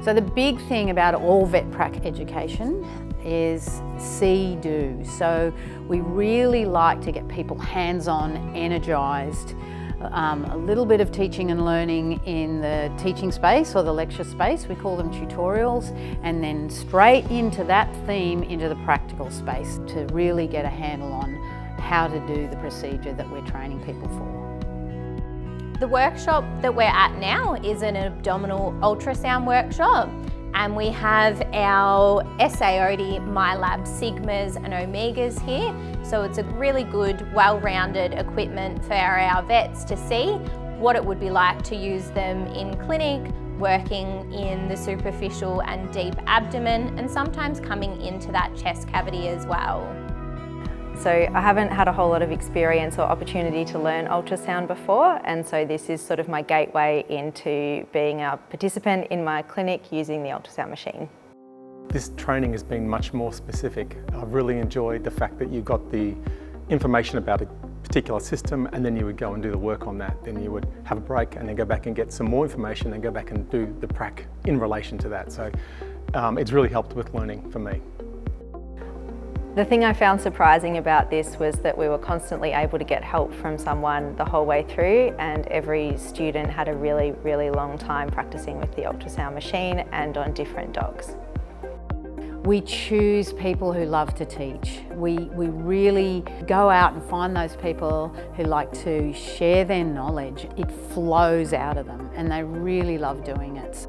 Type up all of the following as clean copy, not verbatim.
So the big thing about all VetPrac education is see-do. So we really like to get people hands-on, energised, a little bit of teaching and learning in the teaching space or the lecture space, we call them tutorials, and then straight into that theme into the practical space to really get a handle on how to do the procedure that we're training people for. The workshop that we're at now is an abdominal ultrasound workshop, and we have our SAOD MyLab Sigmas and Omegas here. So it's a really good, well-rounded equipment for our vets to see what it would be like to use them in clinic, working in the superficial and deep abdomen, and sometimes coming into that chest cavity as well. So I haven't had a whole lot of experience or opportunity to learn ultrasound before, and so this is sort of my gateway into being a participant in my clinic using the ultrasound machine. This training has been much more specific. I've really enjoyed the fact that you got the information about a particular system and then you would go and do the work on that. Then you would have a break and then go back and get some more information and go back and do the prac in relation to that. So it's really helped with learning for me. The thing I found surprising about this was that we were constantly able to get help from someone the whole way through, and every student had a really, really long time practicing with the ultrasound machine and on different dogs. We choose people who love to teach. We really go out and find those people who like to share their knowledge. It flows out of them and they really love doing it.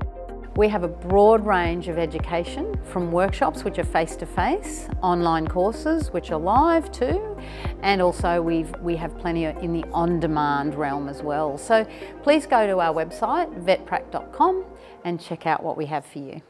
We have a broad range of education, from workshops which are face-to-face, online courses which are live too, and also we have plenty in the on-demand realm as well. So please go to our website vetprac.com and check out what we have for you.